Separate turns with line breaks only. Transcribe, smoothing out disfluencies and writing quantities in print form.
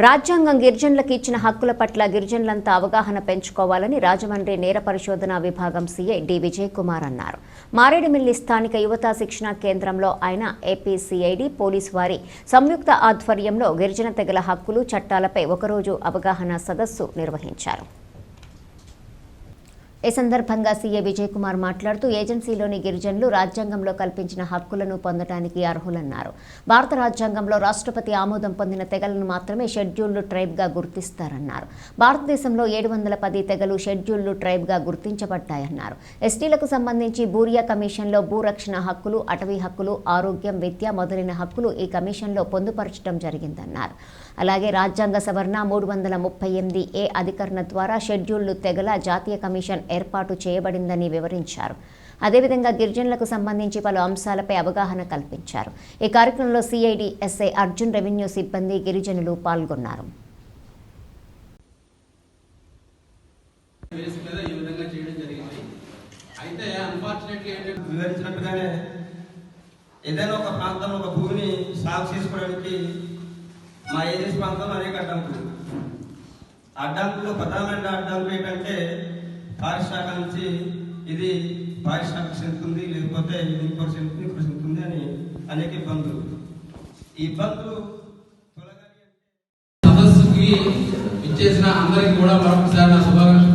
రాజ్యాంగం గిరిజనులకు ఇచ్చిన హక్కుల పట్ల గిరిజనులంతా అవగాహన పెంచుకోవాలని రాజమండ్రి నేర పరిశోధన విభాగం సీఐ డి విజయ్ కుమార్ అన్నారు. మారేడుమిల్లి స్థానిక యువత శిక్షణ కేంద్రంలో ఆయన ఏపీ సిఐడి పోలీసు వారి సంయుక్త ఆధ్వర్యంలో గిరిజన తెగల హక్కులు చట్టాలపై ఒకరోజు అవగాహన సదస్సు నిర్వహించారు. ఈ సందర్భంగా సీఏ విజయ్ కుమార్ మాట్లాడుతూ ఏజెన్సీలోని గిరిజనులు రాజ్యాంగంలో కల్పించిన హక్కులను పొందడానికి అర్హులన్నారు. భారత రాజ్యాంగంలో రాష్ట్రపతి ఆమోదం పొందిన తెగలను మాత్రమే షెడ్యూల్డ్ ట్రైబ్గా గుర్తిస్తారన్నారు. భారతదేశంలో 710 తెగలు షెడ్యూల్డ్ ట్రైబ్గా గుర్తించబడ్డాయన్నారు. ఎస్టీలకు సంబంధించి బూరియా కమిషన్లో భూరక్షణ హక్కులు, అటవీ హక్కులు, ఆరోగ్యం, విద్య మొదలైన హక్కులు ఈ కమిషన్లో పొందుపరచడం జరిగిందన్నారు. అలాగే రాజ్యాంగ సవరణ 338A అధికరణ ద్వారా షెడ్యూల్డ్ తెగల జాతీయ కమిషన్ ఏర్పాటు చేయబడిందని వివరించారు. అదేవిధంగా గిరిజనులకు సంబంధించి పలు అంశాలపై అవగాహన కల్పించారు. ఈ కార్యక్రమంలో సిఐడి ఎస్ఐ అర్జున్, రెవెన్యూ సిబ్బంది, గిరిజనులు పాల్గొన్నారు.
ఏదైనా ఒక ప్రాంతంలో ఒక భూమిని సాగు చేసుకోవడానికి మా ఏజెన్సీ ప్రాంతంలో అనేక అడ్డంకులు ప్రధానమైన అడ్డంకులు ఏంటంటే ఫారెస్ట్ శాఖ నుంచి ఇది ఫారెస్ట్ శాఖకు చెందుతుంది, లేకపోతే ఇంకోటి చెందుతుంది అని అనేక ఇబ్బందులు. ఈ ఇబ్బందులు
సదస్సుకి ఇచ్చేసిన అందరికీ కూడా మరొకసారి నా శుభాకాంక్షలు.